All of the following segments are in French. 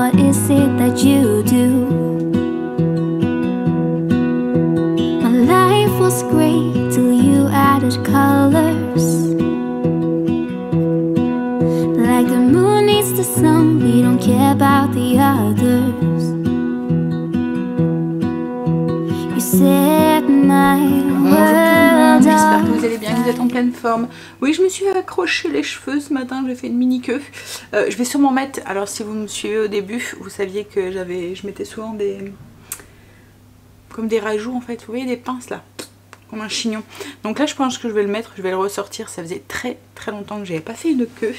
what is it that you do? My life was great till you added colors. Like the moon needs the sun, we don't care about the others. You set my world J'espère que vous allez on bien, que vous êtes en pleine forme. Oui, je me suis accroché les cheveux ce matin, j'ai fait une mini queue. Je vais sûrement mettre, alors si vous me suivez au début, vous saviez que je mettais souvent des... comme des rajouts en fait, vous voyez des pinces là, comme un chignon. Donc là je pense que je vais le mettre, je vais le ressortir, ça faisait très longtemps que j'avais pas fait une queue.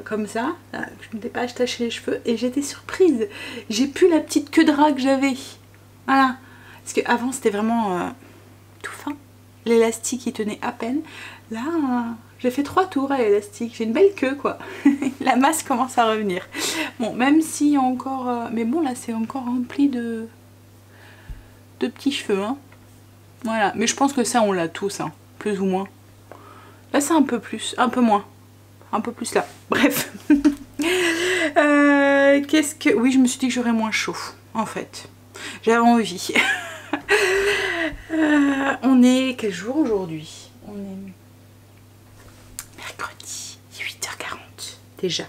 Comme ça, je ne m'étais pas attaché les cheveux et j'étais surprise. J'ai plus la petite queue de rat que j'avais. Voilà. Parce qu'avant c'était vraiment tout fin. L'élastique il tenait à peine. Là, j'ai fait 3 tours à l'élastique. J'ai une belle queue quoi. La masse commence à revenir. Bon, même si encore... mais bon là c'est encore rempli de petits cheveux. Hein. Voilà. Mais je pense que ça on l'a tous, hein, plus ou moins. Là c'est un peu plus, un peu moins. Un peu plus là. Bref. Qu'est-ce que... Oui, je me suis dit que j'aurais moins chaud, en fait. J'avais envie. On est... Quel jour aujourd'hui? On est... mercredi, 8h40. Déjà.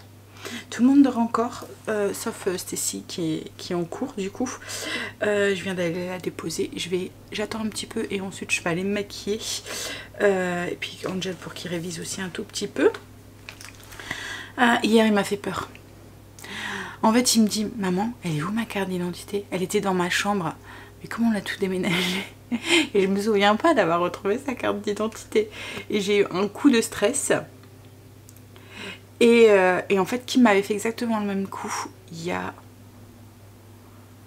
Tout le monde dort encore, sauf Stacy qui est en cours, du coup. Je viens d'aller la déposer. J'attends un petit peu et ensuite je vais aller me maquiller. Et puis Angel pour qu'il révise aussi un tout petit peu. Hier il m'a fait peur. En fait il me dit maman, elle est où ma carte d'identité? Elle était dans ma chambre. Mais comment on l'a tout déménagé? Et je me souviens pas d'avoir retrouvé sa carte d'identité. Et j'ai eu un coup de stress. Et en fait Kim m'avait fait exactement le même coup il y a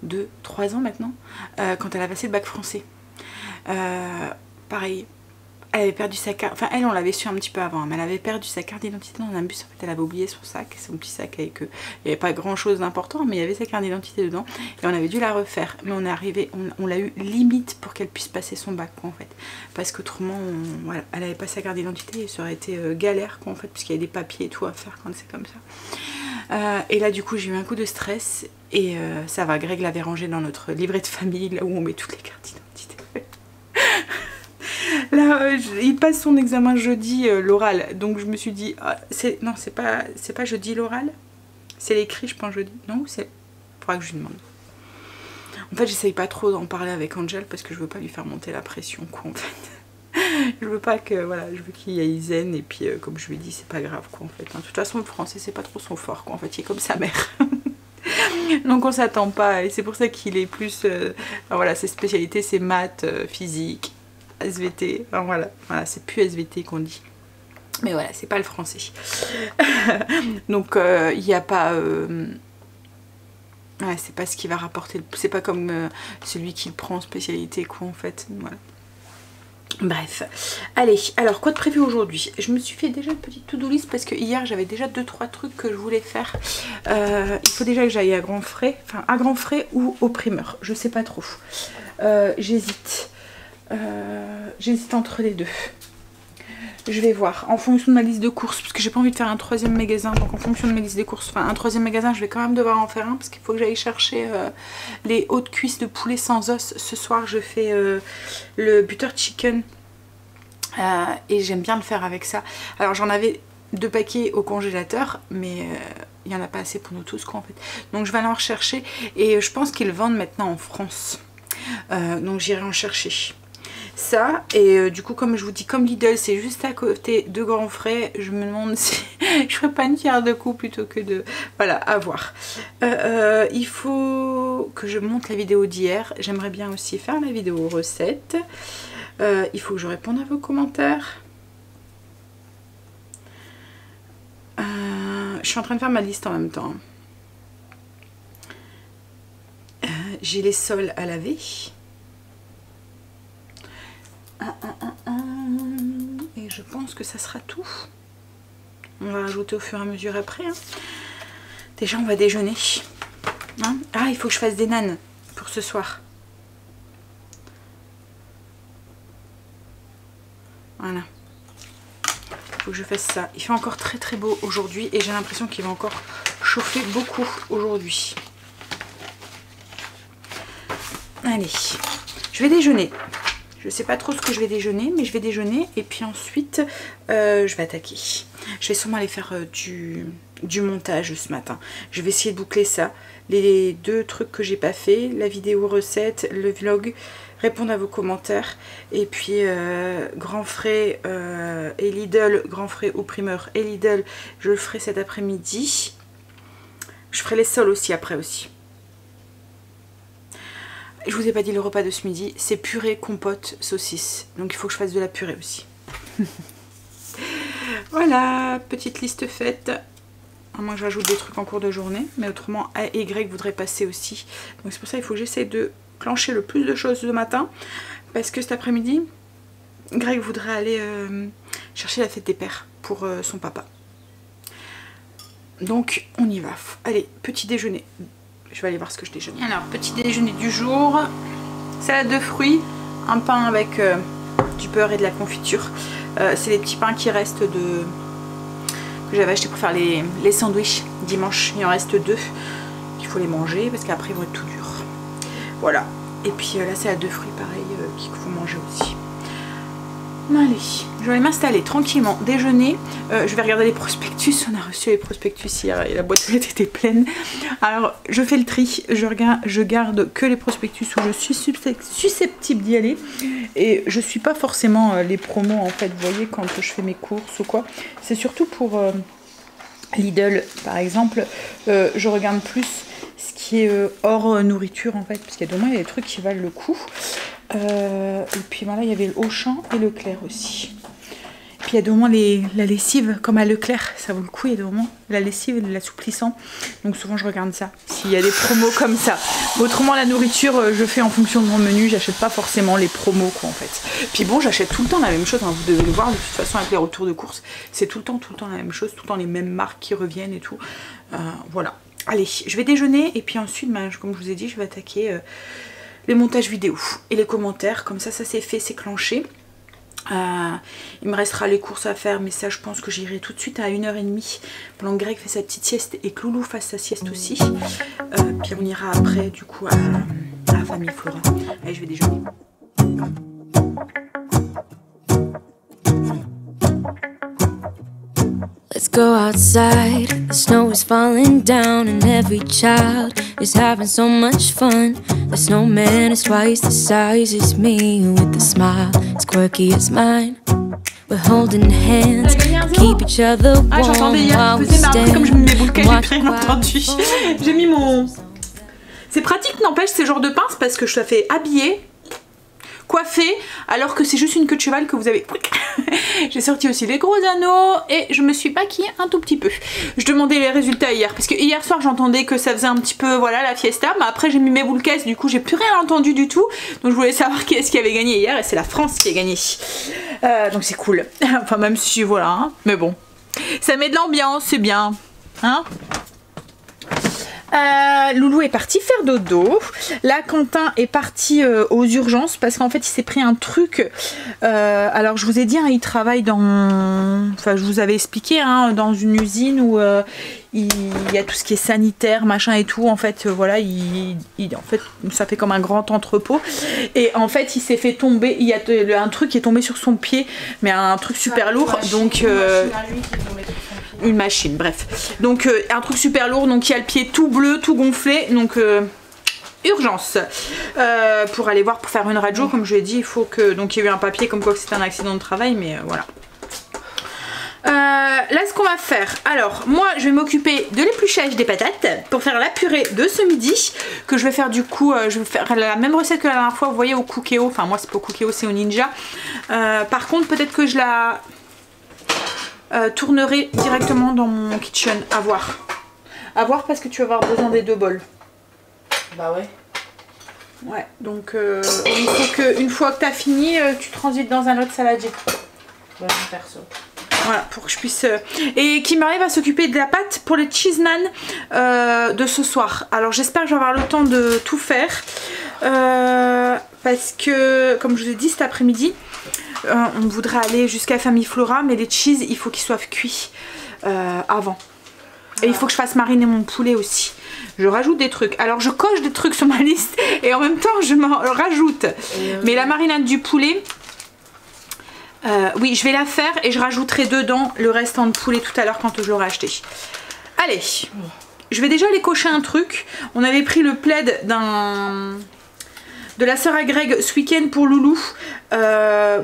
2-3 ans maintenant, quand elle a passé le bac français. Pareil. Elle avait perdu sa carte, enfin elle on l'avait su un petit peu avant, mais elle avait perdu sa carte d'identité dans un bus. En fait elle avait oublié son sac, son petit sac avec il n'y avait pas grand chose d'important, mais il y avait sa carte d'identité dedans et on avait dû la refaire. Mais on est arrivé, on l'a eu limite pour qu'elle puisse passer son bac quoi, en fait, parce qu'autrement voilà, elle avait pas sa carte d'identité et ça aurait été galère quoi en fait, puisqu'il y a des papiers et tout à faire quand c'est comme ça. Et là du coup j'ai eu un coup de stress et ça va, Greg l'avait rangé dans notre livret de famille là où on met toutes les cartes d'identité. Là, il passe son examen jeudi, l'oral. Donc je me suis dit, non, c'est pas jeudi l'oral. C'est l'écrit, je pense jeudi. Non, c'est... Faudra que je lui demande. En fait, j'essaye pas trop d'en parler avec Angel parce que je veux pas lui faire monter la pression, quoi, en fait. Je veux pas que, voilà, je veux qu'il y ait zen. Et puis, comme je lui ai dit, c'est pas grave, quoi, en fait. Hein. De toute façon, le français, c'est pas trop son fort, quoi. En fait, il est comme sa mère. Donc on s'attend pas. Et c'est pour ça qu'il est plus... voilà, ses spécialités, c'est maths, physique. SVT, enfin, voilà c'est plus SVT qu'on dit, mais voilà c'est pas le français. Donc il n'y a pas ouais, c'est pas ce qui va rapporter, c'est pas comme celui qui le prend en spécialité quoi en fait, voilà. Bref, allez, alors quoi de prévu aujourd'hui? Je me suis fait déjà une petite to-do list parce que hier j'avais déjà 2-3 trucs que je voulais faire. Il faut déjà que j'aille à Grand Frais, enfin à Grand Frais ou au Primeur, je sais pas trop. J'hésite entre les deux. Je vais voir en fonction de ma liste de courses parce que j'ai pas envie de faire un 3e magasin, donc en fonction de ma liste de courses, enfin un 3e magasin je vais quand même devoir en faire un parce qu'il faut que j'aille chercher les hautes cuisses de poulet sans os. Ce soir je fais le butter chicken et j'aime bien le faire avec ça. Alors j'en avais 2 paquets au congélateur mais il n'y en a pas assez pour nous tous quoi en fait, donc je vais aller en rechercher et je pense qu'ils vendent maintenant en France, donc j'irai en chercher ça. Et du coup comme je vous dis, comme Lidl c'est juste à côté de Grand Frais, je me demande si je ferais pas une pierre de coups plutôt que de... Voilà, à voir. Il faut que je monte la vidéo d'hier, j'aimerais bien aussi faire la vidéo recette. Il faut que je réponde à vos commentaires. Je suis en train de faire ma liste en même temps. J'ai les sols à laver. Et je pense que ça sera tout. On va rajouter au fur et à mesure après. Hein. Déjà, on va déjeuner. Hein, ah, il faut que je fasse des nanes pour ce soir. Voilà. Il faut que je fasse ça. Il fait encore très beau aujourd'hui et j'ai l'impression qu'il va encore chauffer beaucoup aujourd'hui. Allez, je vais déjeuner. Je sais pas trop ce que je vais déjeuner, mais je vais déjeuner et puis ensuite je vais attaquer. Je vais sûrement aller faire du montage ce matin. Je vais essayer de boucler ça. Les 2 trucs que j'ai pas fait, la vidéo recette, le vlog, répondre à vos commentaires. Et puis Grand Frais et Lidl, Grand Frais au primeur et Lidl, je le ferai cet après-midi. Je ferai les sols aussi après aussi. Je vous ai pas dit le repas de ce midi, c'est purée, compote, saucisse. Donc il faut que je fasse de la purée aussi. Voilà, petite liste faite. Moi j'ajoute des trucs en cours de journée, mais autrement A et Y voudraient passer aussi. Donc c'est pour ça qu'il faut que j'essaie de clencher le plus de choses le matin. Parce que cet après-midi, Greg voudrait aller chercher la fête des pères pour son papa. Donc on y va. Allez, petit déjeuner. Je vais aller voir ce que je déjeune. Alors, petit déjeuner du jour, salade de fruits, un pain avec du beurre et de la confiture. C'est les petits pains qui restent que j'avais acheté pour faire les sandwichs dimanche. Il en reste 2. Il faut les manger parce qu'après ils vont être tout durs. Voilà. Et puis la salade de fruits, pareil, qu'il faut manger aussi. Allez, je vais aller m'installer tranquillement, déjeuner. Je vais regarder les prospectus. On a reçu les prospectus hier et la boîte aux lettres était pleine. Alors je fais le tri, je garde que les prospectus où je suis susceptible d'y aller. Et je suis pas forcément les promos en fait, vous voyez, quand je fais mes courses ou quoi. C'est surtout pour Lidl par exemple, je regarde plus ce qui est hors nourriture en fait, parce qu'il y a il y a des trucs qui valent le coup. Et puis voilà, il y avait le Auchan et Leclerc aussi. Puis il y a des moments la lessive, comme à Leclerc, ça vaut le coup. Il y a des moments la lessive et l'assouplissant. Donc souvent je regarde ça, s'il y a des promos comme ça. Autrement la nourriture, je fais en fonction de mon menu. J'achète pas forcément les promos quoi en fait. Puis bon, j'achète tout le temps la même chose, hein, vous devez le voir de toute façon avec les retours de courses. C'est tout le temps la même chose, tout le temps les mêmes marques qui reviennent et tout. Voilà. Allez, je vais déjeuner et puis ensuite, comme je vous ai dit, je vais attaquer les montages vidéo et les commentaires. Comme ça c'est fait, c'est clenché. Il me restera les courses à faire, mais ça je pense que j'irai tout de suite à 1h30 pendant que Greg fait sa petite sieste et que Loulou fasse sa sieste aussi. Puis on ira après du coup à la famille Flora. Allez, je vais déjeuner. Let's go outside, the snow is falling down and every child is having so much fun. The snowman is twice the size as me with a smile as quirky as mine. We're holding hands, keep each other warm. Ah, j'entendais hier, je faisais, mais après comme je me mets boucle, j'ai plus rien entendu. J'ai mis mon... C'est pratique, n'empêche, ces genres de pinces parce que je la fais habiller, coiffée, alors que c'est juste une queue de cheval que vous avez. J'ai sorti aussi les gros anneaux et je me suis maquillée un tout petit peu. Je demandais les résultats hier parce que hier soir j'entendais que ça faisait un petit peu voilà la fiesta, mais après j'ai mis mes boules caisses, du coup j'ai plus rien entendu du tout, donc je voulais savoir qui est-ce qui avait gagné hier et c'est la France qui a gagné. Donc c'est cool, enfin même si voilà, hein, mais bon, ça met de l'ambiance, c'est bien, hein. Loulou est parti faire dodo. Là Quentin est parti aux urgences parce qu'en fait il s'est pris un truc. Alors je vous ai dit hein, il travaille dans... Enfin je vous avais expliqué hein, dans une usine où il y a tout ce qui est sanitaire machin et tout. En fait voilà en fait ça fait comme un grand entrepôt. Et en fait il s'est fait tomber. Il y a un truc qui est tombé sur son pied, mais un truc super lourd. Donc une machine, bref. Donc un truc super lourd, donc il y a le pied tout bleu, tout gonflé, donc urgence. Pour aller voir, pour faire une radio, comme je l'ai dit, il faut que... Donc il y a eu un papier comme quoi que c'était un accident de travail, mais voilà. Là ce qu'on va faire, alors moi je vais m'occuper de l'épluchage des patates pour faire la purée de ce midi, que je vais faire du coup, je vais faire la même recette que la dernière fois, vous voyez, au Cookéo, enfin moi c'est pas au Cookéo, c'est au Ninja. Par contre peut-être que je la... tournerai directement dans mon kitchen, à voir parce que tu vas avoir besoin des 2 bols. Bah ouais. Ouais, donc il faut que une fois que tu as fini, tu transites dans un autre saladier. Ouais, perso. Voilà, pour que je puisse... Et Kimberly va s'occuper de la pâte pour les cheese naan de ce soir. Alors j'espère que je vais avoir le temps de tout faire. Parce que, comme je vous ai dit cet après-midi, on voudrait aller jusqu'à Famille Flora, mais les cheese, il faut qu'ils soient cuits avant. Et il faut que je fasse mariner mon poulet aussi. Je rajoute des trucs. Alors je coche des trucs sur ma liste et en même temps je m'en rajoute. Mais la marinade du poulet, oui je vais la faire et je rajouterai dedans le restant de poulet tout à l'heure quand je l'aurai acheté. Allez, je vais déjà aller cocher un truc. On avait pris le plaid de la sœur à Greg ce week-end pour Loulou,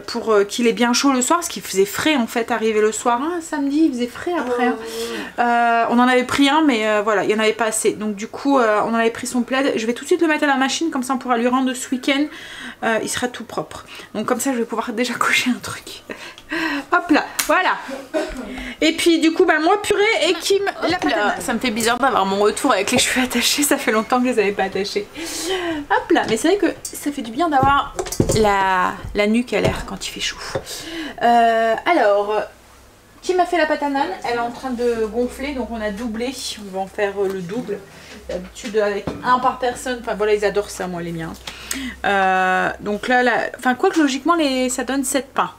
pour qu'il ait bien chaud le soir, parce qu'il faisait frais en fait arrivé le soir, hein, samedi il faisait frais après, hein. On en avait pris un mais voilà il n'y en avait pas assez, donc du coup on en avait pris son plaid. Je vais tout de suite le mettre à la machine, comme ça on pourra lui rendre ce week-end, il sera tout propre, donc comme ça je vais pouvoir déjà cocher un truc. Hop là, voilà. Et puis du coup bah moi purée et Kim la patate. Ça me fait bizarre d'avoir mon retour avec les cheveux attachés, ça fait longtemps que je les avais pas attachés. Hop là, mais c'est vrai que ça fait du bien d'avoir la nuque à l'air quand il fait chaud. Alors, Kim a fait la pâte à naan, elle est en train de gonfler, donc on a doublé, on va en faire le double. D'habitude avec un par personne, enfin voilà ils adorent ça moi les miens. Donc là, enfin quoi que logiquement ça donne 7 pains.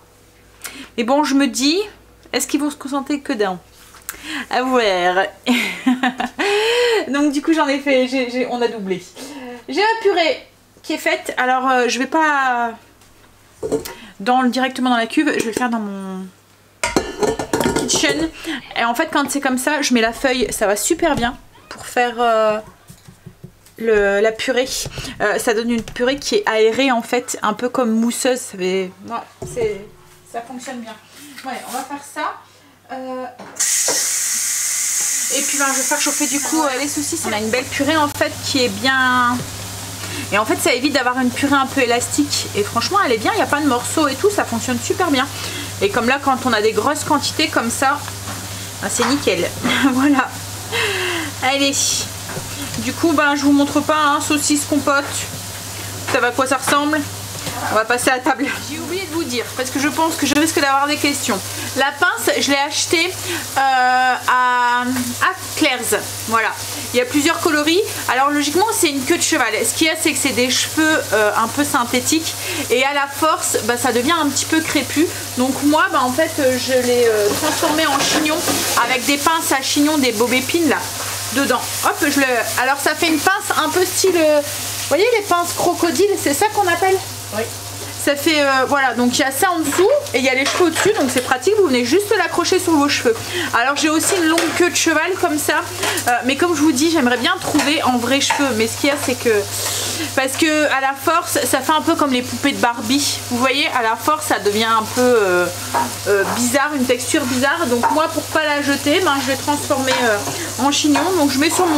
Mais bon je me dis, est-ce qu'ils vont se concentrer que d'un? À voir. Donc du coup j'en ai fait, on a doublé. J'ai ma purée qui est faite, alors je vais pas directement dans la cuve, je vais le faire dans mon kitchen. Et en fait quand c'est comme ça, je mets la feuille, ça va super bien pour faire la purée. Ça donne une purée qui est aérée en fait, un peu comme mousseuse. Ça fonctionne bien. Ouais, on va faire ça. Et puis ben, je vais faire chauffer du coup les saucisses. On a une belle purée en fait qui est bien... Et en fait ça évite d'avoir une purée un peu élastique. Et franchement elle est bien, il n'y a pas de morceaux et tout, ça fonctionne super bien. Et comme là quand on a des grosses quantités comme ça, ben, c'est nickel. Voilà. Allez. Du coup ben, je vous montre pas, hein, saucisse compote. Ça va à quoi ça ressemble? On va passer à la table. J'ai oublié de vous dire, parce que je pense que je risque d'avoir des questions. La pince, je l'ai achetée à Claire's. Voilà. Il y a plusieurs coloris. Alors logiquement, c'est une queue de cheval. Ce qu'il y a, c'est que c'est des cheveux un peu synthétiques. Et à la force, bah, ça devient un petit peu crépus. Donc moi, bah, en fait, je l'ai transformé en chignon avec des pinces à chignon, des bobépines là, dedans. Hop, alors ça fait une pince un peu style... vous voyez les pinces crocodile, c'est ça qu'on appelle? Oui. Ça fait, voilà, donc il y a ça en dessous et il y a les cheveux au-dessus, donc c'est pratique, vous venez juste l'accrocher sur vos cheveux. Alors j'ai aussi une longue queue de cheval comme ça, mais comme je vous dis, j'aimerais bien trouver en vrais cheveux, mais ce qu'il y a c'est que, parce que à la force, ça fait un peu comme les poupées de Barbie, vous voyez, à la force ça devient un peu bizarre, une texture bizarre, donc moi pour pas la jeter, ben, je vais transformer en chignon, donc je mets sur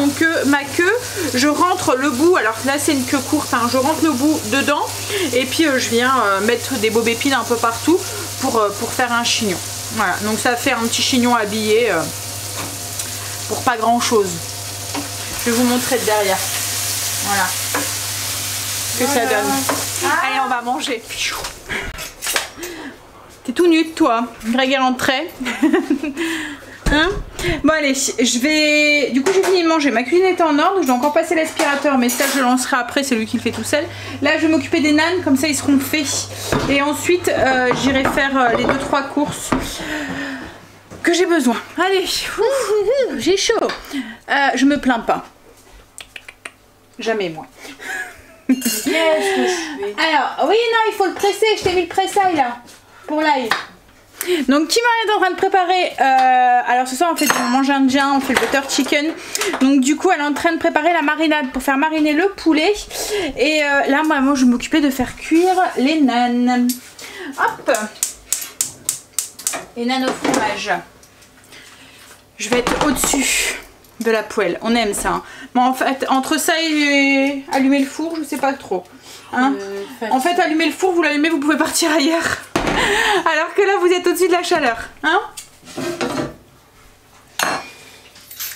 ma queue, je rentre le bout, alors là c'est une queue courte, hein, je rentre le bout dedans, et puis je viens mettre des bobépines un peu partout pour faire un chignon. Voilà, donc ça fait un petit chignon habillé pour pas grand chose. Je vais vous montrer de derrière. Voilà ce que ça donne. Allez, on va manger. T'es tout nu toi, Greg est rentré. Hein? Bon allez, je vais... Du coup j'ai fini de manger, ma cuisine est en ordre, je dois encore passer l'aspirateur, mais ça je le lancerai après, c'est lui qui le fait tout seul. Là je vais m'occuper des nanes, comme ça ils seront faits. Et ensuite j'irai faire les 2-3 courses que j'ai besoin. Allez, j'ai chaud. Je me plains pas. Jamais moi. Qu'est-ce que je fais? Alors, oui non, il faut le presser, je t'ai mis le pressail là, pour l'ail. Donc Kim est en train de préparer, alors ce soir en fait on mange indien, on fait le butter chicken. Donc du coup elle est en train de préparer la marinade pour faire mariner le poulet. Et là moi je vais m'occuper de faire cuire les nanes. Hop, les nanes au fromage. Je vais être au-dessus de la poêle, on aime ça. Mais en fait entre ça et allumer le four je sais pas trop, hein. En fait allumer le four, vous l'allumez, vous pouvez partir ailleurs. Alors que là vous êtes au-dessus de la chaleur, hein.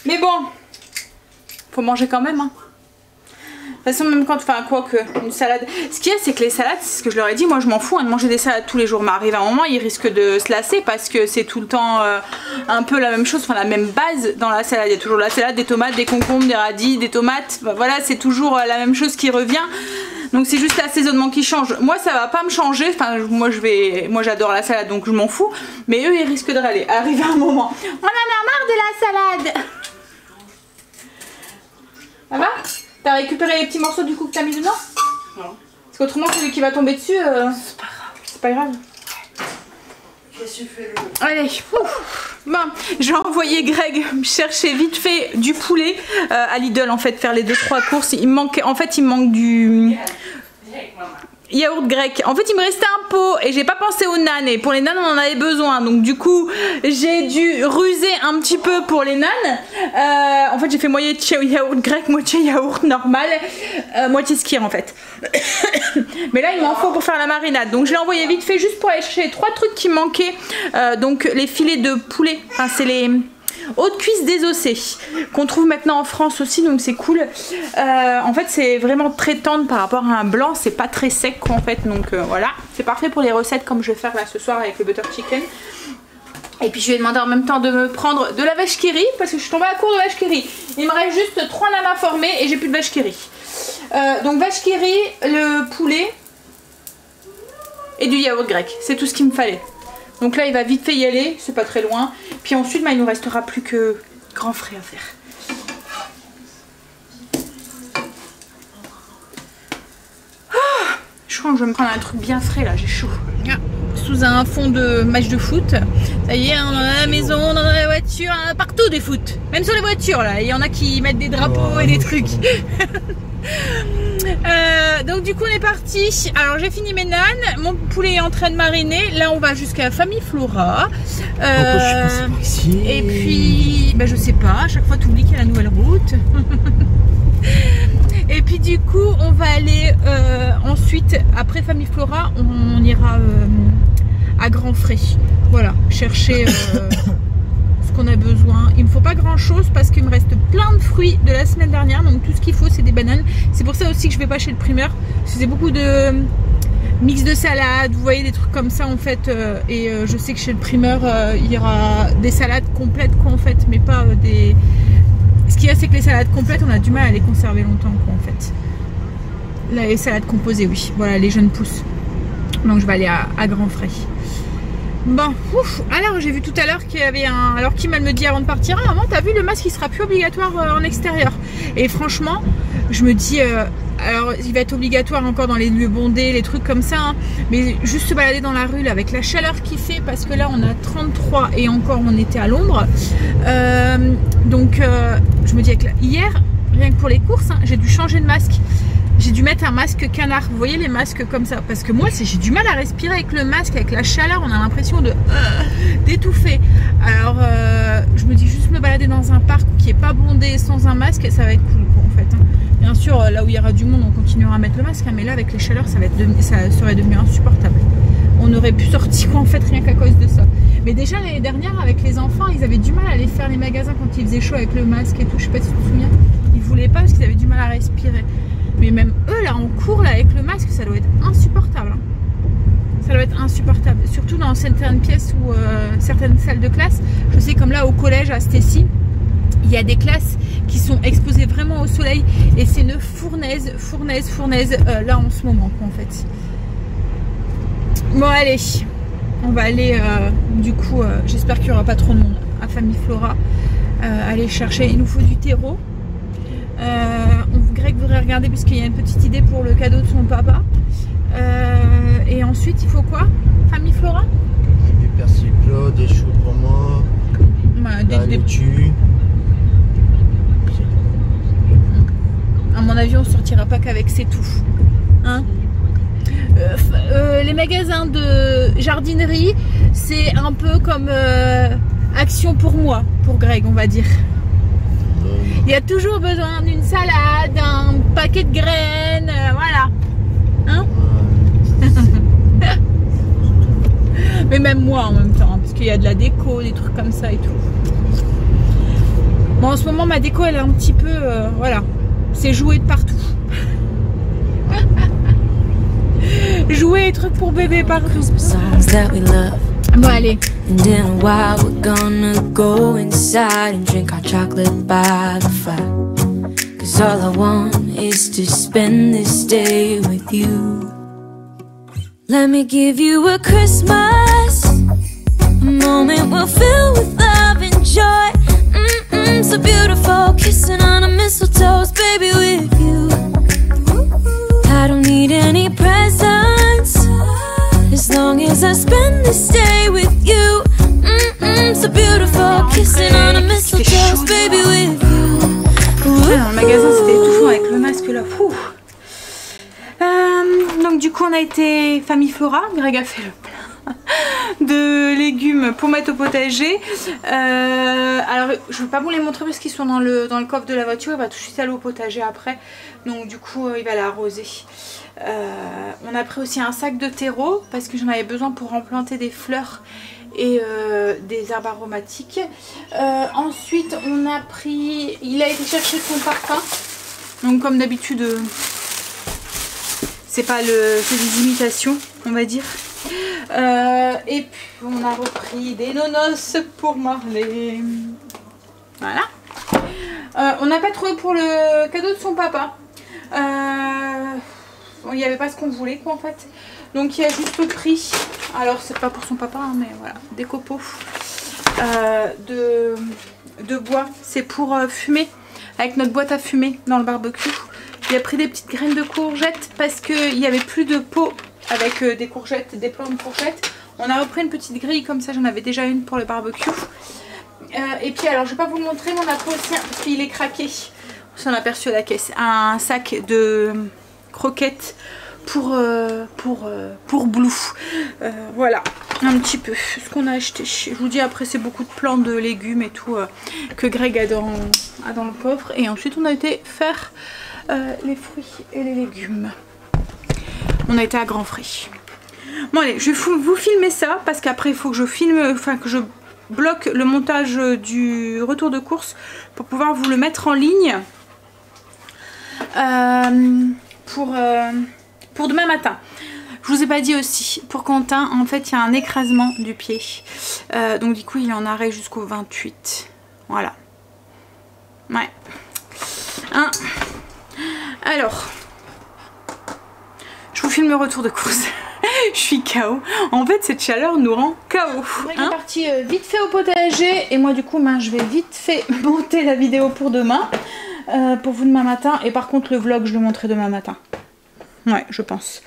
Mais bon, faut manger quand même, hein. De toute façon même quand, enfin quoi que, une salade. Ce qu'il y a c'est que les salades, c'est ce que je leur ai dit, moi je m'en fous hein, de manger des salades tous les jours. Mais arrive un moment ils risquent de se lasser parce que c'est tout le temps un peu la même chose, enfin la même base dans la salade. Il y a toujours la salade, des tomates, des concombres, des radis, des tomates, enfin, voilà c'est toujours la même chose qui revient. Donc c'est juste l'assaisonnement qui change. Moi ça va pas me changer, enfin moi j'adore la salade donc je m'en fous. Mais eux ils risquent de râler. Arrive un moment, on en a marre de la salade. T'as récupéré les petits morceaux du coup que t'as mis dedans? Non. Parce qu'autrement, celui qui va tomber dessus, C'est pas grave. c'est pas grave. Qu'est-ce que tu fais le... Allez, ouf. Bon, j'ai envoyé Greg chercher vite fait du poulet à Lidl en fait, faire les 2-3 courses. Il me manque, en fait, il me manque du yaourt grec. En fait, il me restait un pot et j'ai pas pensé aux nanes. Et pour les nanes, on en avait besoin. Donc du coup, j'ai dû ruser un petit peu pour les nanes. En fait, j'ai fait moitié yaourt grec, moitié yaourt normal, moitié skyr en fait. Mais là, il m'en faut pour faire la marinade. Donc je l'ai envoyé vite fait juste pour aller chercher les 3 trucs qui manquaient. Donc les filets de poulet. Enfin, c'est les haute cuisse désossée qu'on trouve maintenant en France aussi, donc c'est cool. En fait, c'est vraiment très tendre par rapport à un blanc, c'est pas très sec en fait, donc voilà, c'est parfait pour les recettes comme je vais faire là ce soir avec le butter chicken. Et puis je lui ai demandé en même temps de me prendre de la vache qui rit parce que je suis tombée à court de vache qui rit. Il me reste juste 3 nanas formées et j'ai plus de vache qui rit. Donc vache qui rit, le poulet et du yaourt grec, c'est tout ce qu'il me fallait. Donc là il va vite fait y aller, c'est pas très loin. Puis ensuite il nous restera plus que grand frais à faire. Ah, je crois que je vais me prendre un truc bien frais là, j'ai chaud. Sous un fond de match de foot. Ça y est, on en a à la maison, on en a dans la voiture, partout des foot. Même sur les voitures là, il y en a qui mettent des drapeaux et des trucs. Donc du coup on est parti. Alors j'ai fini mes nanes, mon poulet est en train de mariner. Là on va jusqu'à Famille Flora. Et puis bah, je sais pas, à chaque fois tu oublies qu'il y a la nouvelle route. Et puis du coup on va aller ensuite, après Famille Flora, on ira à Grand Frais. Voilà, chercher ce qu'on a besoin. Il me faut pas grand chose parce qu'il me reste plein de fruits de la semaine dernière. Donc tout ce qu'il faut c'est des bananes. C'est pour ça aussi que je vais pas chez le primeur. C'est beaucoup de mix de salade, vous voyez, des trucs comme ça en fait. Et je sais que chez le primeur il y aura des salades complètes quoi en fait, mais pas des... Ce qu'il y a c'est que les salades complètes on a du mal à les conserver longtemps quoi en fait. Là, les salades composées, oui, voilà les jeunes pousses. Donc je vais aller à Grand Frais. Bon, ouf. Alors j'ai vu tout à l'heure qu'il y avait un... Alors Kim me dit avant de partir, ah maman t'as vu le masque il sera plus obligatoire en extérieur. Et franchement je me dis alors il va être obligatoire encore dans les lieux bondés, les trucs comme ça hein, mais juste se balader dans la rue là, avec la chaleur qu'il fait, parce que là on a 33 et encore on était à l'ombre. Donc je me dis avec hier rien que pour les courses hein, j'ai dû changer de masque. J'ai dû mettre un masque canard, vous voyez les masques comme ça, parce que moi j'ai du mal à respirer avec le masque, avec la chaleur, on a l'impression d'étouffer. Alors je me dis juste me balader dans un parc qui est pas bondé sans un masque, ça va être cool quoi en fait. Hein. Bien sûr là où il y aura du monde on continuera à mettre le masque, hein, mais là avec les chaleurs ça serait devenu insupportable. On aurait pu sortir quoi en fait rien qu'à cause de ça. Mais déjà l'année dernière avec les enfants ils avaient du mal à aller faire les magasins quand il faisait chaud avec le masque et tout, je sais pas si tu te souviens. Ils voulaient pas parce qu'ils avaient du mal à respirer. Mais même eux là en cours là avec le masque ça doit être insupportable hein. Ça doit être insupportable, surtout dans certaines pièces ou certaines salles de classe. Je sais comme là au collège à Stécie, il y a des classes qui sont exposées vraiment au soleil et c'est une fournaise là en ce moment quoi, en fait. Bon allez, on va aller du coup j'espère qu'il n'y aura pas trop de monde à Famille Flora, aller chercher, il nous faut du terreau. Greg voudrait regarder puisqu'il y a une petite idée pour le cadeau de son papa. Et ensuite il faut quoi? Famille Flora? Du persil plat, des choux pour moi, la laitue. À mon avis on sortira pas qu'avec c'est tout hein. Les magasins de jardinerie c'est un peu comme action pour moi, pour Greg on va dire. Il y a toujours besoin d'une salade, un paquet de graines, voilà. Hein? Mais même moi en même temps, parce qu'il y a de la déco, des trucs comme ça et tout. Bon, en ce moment, ma déco, elle est un petit peu... voilà, c'est jouer de partout. Jouer et trucs pour bébé partout. Bon, allez. And in a while we're gonna go inside and drink our chocolate by the fire. 'Cause all I want is to spend this day with you. Let me give you a Christmas, a moment we'll fill with love and joy. So beautiful, kissing on a mistletoe, baby, with you. 'cause I spend this day with you. So beautiful, kissing on a mistletoe, baby with you. Dans le magasin, c'était étouffant avec le masque là. Donc du coup, on a été famille Flora. Greg a fait le plein de légumes pour mettre au potager. Alors, je ne vais pas vous les montrer parce qu'ils sont dans le coffre de la voiture. Il va tout de suite aller au potager après. Donc du coup, il va l'arroser. On a pris aussi un sac de terreau parce que j'en avais besoin pour replanter des fleurs et des herbes aromatiques. Ensuite, on a pris... Il a été chercher son parfum. Donc comme d'habitude... c'est pas c'est des imitations, on va dire. Et puis on a repris des nonos pour Marley. Voilà. On n'a pas trouvé pour le cadeau de son papa. Il n'y avait pas ce qu'on voulait quoi en fait. Donc il a juste pris. Alors c'est pas pour son papa hein, mais voilà, des copeaux de bois. C'est pour fumer avec notre boîte à fumer dans le barbecue. Il a pris des petites graines de courgettes parce qu'il n'y avait plus de pot avec des courgettes, des plants de courgettes. On a repris une petite grille comme ça, j'en avais déjà une pour le barbecue. Et puis alors je vais pas vous le montrer mais on a pris aussi, parce qu'il est craqué, on s'en a aperçu à la caisse, un sac de croquettes pour Blue. Voilà un petit peu ce qu'on a acheté. Je vous dis après c'est beaucoup de plants de légumes et tout que Greg a dans le coffre. Et ensuite on a été faire les fruits et les légumes. On a été à Grand Frais. Bon allez, je vais vous filmer ça parce qu'après il faut que je filme, enfin que je bloque le montage du retour de course pour pouvoir vous le mettre en ligne pour demain matin. Je vous ai pas dit aussi, pour Quentin, en fait il y a un écrasement du pied. Donc du coup il est en arrêt jusqu'au 28. Voilà. Ouais. Hein. Alors, je vous filme le retour de course. Je suis KO. En fait, cette chaleur nous rend KO. On est parti vite fait au potager. Et moi, du coup, je vais vite fait monter la vidéo pour demain. Pour vous demain matin. Et par contre, le vlog, je le montrerai demain matin. Ouais, je pense.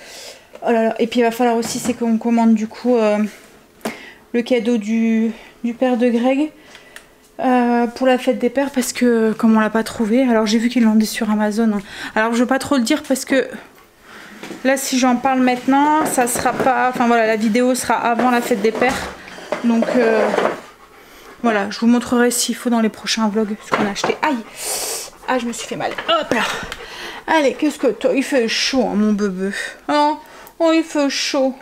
Oh là là. Et puis, il va falloir aussi, c'est qu'on commande du coup le cadeau du père de Greg. Pour la fête des pères parce que comme on l'a pas trouvé, alors j'ai vu qu'il vendait sur Amazon hein. Alors je veux pas trop le dire parce que là si j'en parle maintenant ça sera pas, enfin voilà la vidéo sera avant la fête des pères donc voilà je vous montrerai s'il faut dans les prochains vlogs ce qu'on a acheté. Aïe, ah je me suis fait mal, hop là. Allez, qu'est-ce que toi, il fait chaud hein, mon bébé hein. Oh il fait chaud.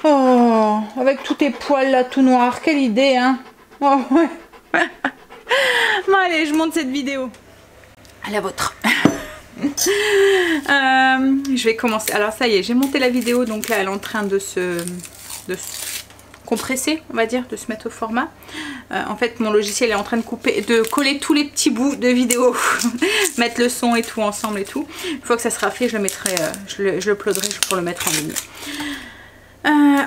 Oh avec tous tes poils là tout noirs, quelle idée hein. Oh ouais. Bon allez, je monte cette vidéo. À la vôtre. Je vais commencer. Alors ça y est, j'ai monté la vidéo. Donc là, elle est en train de se compresser, on va dire, de se mettre au format. En fait, mon logiciel est en train de coller tous les petits bouts de vidéo. Mettre le son et tout ensemble et tout. Une fois que ça sera fait, je le mettrai, je le uploaderai pour le mettre en ligne.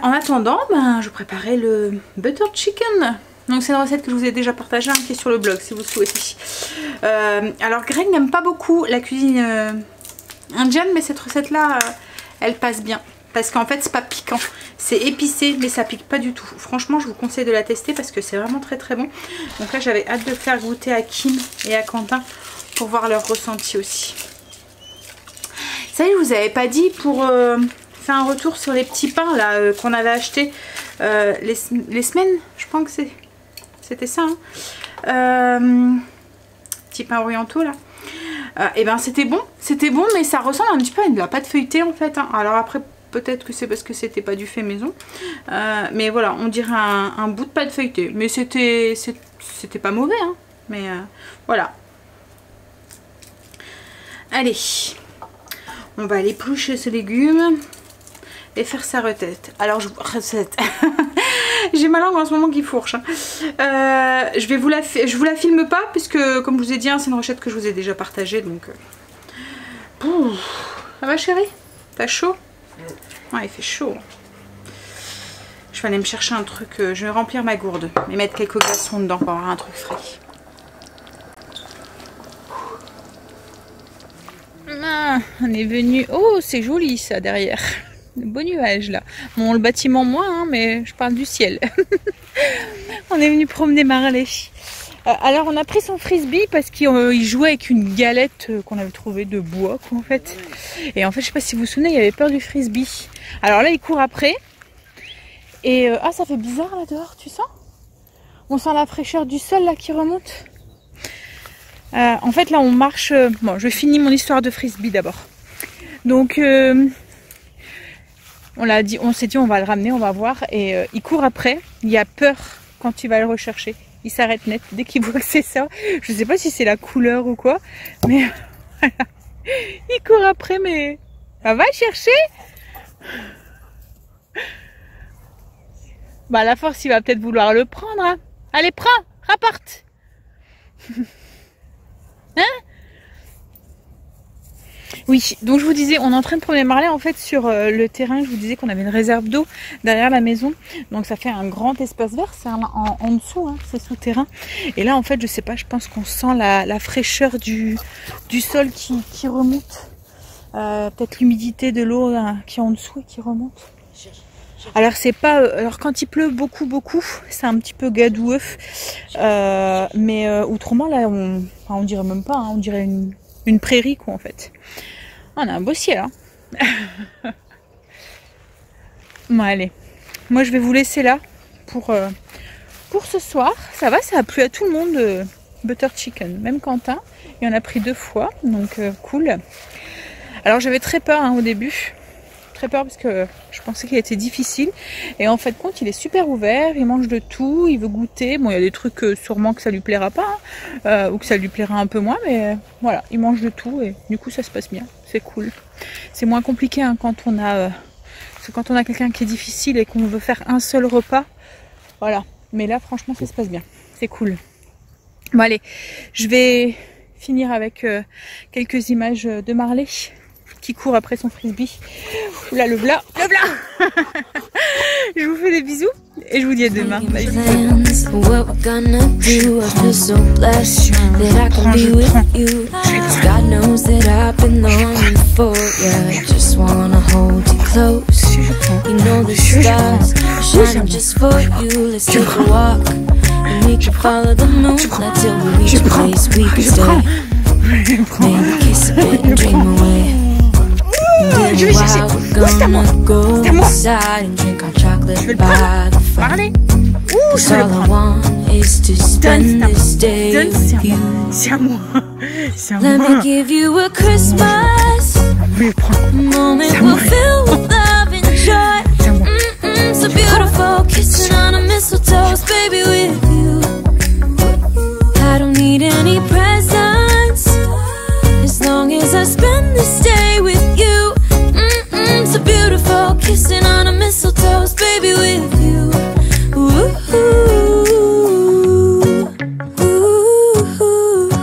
En attendant, je préparais le butter chicken. Donc c'est une recette que je vous ai déjà partagée hein, qui est sur le blog si vous souhaitez. Alors Greg n'aime pas beaucoup la cuisine indienne, mais cette recette là elle passe bien. Parce qu'en fait c'est pas piquant, c'est épicé mais ça pique pas du tout. Franchement je vous conseille de la tester parce que c'est vraiment très très bon. Donc là j'avais hâte de faire goûter à Kim et à Quentin pour voir leur ressenti aussi. Ça y est, je vous avais pas dit pour faire un retour sur les petits pains là qu'on avait acheté les semaines, je pense que c'était ça hein. Petits pains orientaux là. Et ben c'était bon mais ça ressemble un petit peu à de la pâte feuilletée en fait hein. Alors après peut-être que c'est parce que c'était pas du fait maison, mais voilà on dirait un bout de pâte feuilletée, mais c'était pas mauvais hein. Mais voilà. Allez, on va aller éplucher ce légume et faire sa recette. Alors recette. J'ai ma langue en ce moment qui fourche. Hein. Je vous la filme pas puisque comme je vous ai dit, hein, c'est une recette que je vous ai déjà partagée donc. Ça va chérie? T'as chaud? Ouais, il fait chaud. Je vais aller me chercher un truc. Je vais remplir ma gourde et mettre quelques glaçons dedans pour avoir un truc frais. Ah, on est venu. Oh, c'est joli ça derrière. Le beau nuage là. Bon, le bâtiment moins, hein, mais je parle du ciel. On est venu promener Marley. Alors on a pris son frisbee parce qu'il jouait avec une galette qu'on avait trouvée de bois, quoi, en fait. Et en fait, je sais pas si vous vous souvenez, il avait peur du frisbee. Alors là, il court après. Et ah, ça fait bizarre là dehors, tu sens? On sent la fraîcheur du sol là qui remonte. En fait, là, on marche. Bon, je finis mon histoire de frisbee d'abord. Donc, on s'est dit, on va le ramener, on va voir. Et il court après. Il a peur quand tu vas le rechercher. Il s'arrête net dès qu'il voit que c'est ça. Je sais pas si c'est la couleur ou quoi, mais voilà. Il court après, mais va chercher. Bah, à la force, il va peut-être vouloir le prendre. Hein. Allez, prends, rapporte. Hein? Oui, donc je vous disais, on est en train de promener Marley en fait sur le terrain. Je vous disais qu'on avait une réserve d'eau derrière la maison. Donc ça fait un grand espace vert, c'est en dessous, hein, c'est souterrain. Et là en fait, je sais pas, je pense qu'on sent la fraîcheur du sol qui remonte. Peut-être l'humidité de l'eau hein, qui est en dessous et qui remonte. Alors c'est pas, alors quand il pleut beaucoup, c'est un petit peu gadoueux. Mais autrement là, on dirait même pas, hein, on dirait une prairie quoi en fait. On a un beau ciel hein. Bon allez, moi je vais vous laisser là pour ce soir. Ça va, ça a plu à tout le monde butter chicken, même Quentin. Il en a pris 2 fois, donc cool. Alors j'avais très peur hein, au début. Très peur parce que je pensais qu'il était difficile et en fait compte il est super ouvert, il mange de tout, il veut goûter. Bon il y a des trucs sûrement que ça lui plaira pas hein, ou que ça lui plaira un peu moins, mais voilà, il mange de tout et du coup ça se passe bien, c'est cool. C'est moins compliqué hein, quand on a quelqu'un qui est difficile et qu'on veut faire un seul repas, voilà. Mais là franchement ça se passe bien, c'est cool. Bon allez, je vais finir avec quelques images de Marley qui court après son frisbee. Oula, le blas. Je vous fais des bisous et je vous dis à demain. Bye. Je vais chercher. Oh, c'est à moi. C'est à moi. Je vais le prendre. Marley. Ouh, je vais le prendre. Donne, c'est à moi. C'est à moi. Je vais le prendre. C'est à moi. C'est à moi. So beautiful, kissing on a mistletoe, baby with you. I don't need any presents as long as I spend this day with you. So beautiful, kissing on a mistletoe, baby with you. Ooh, ooh, ooh,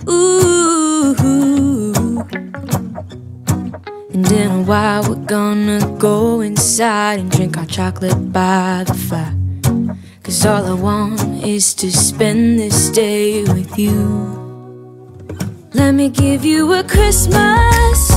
ooh. And in a while we're gonna go inside and drink our chocolate by the fire. 'Cause all I want is to spend this day with you. Let me give you a Christmas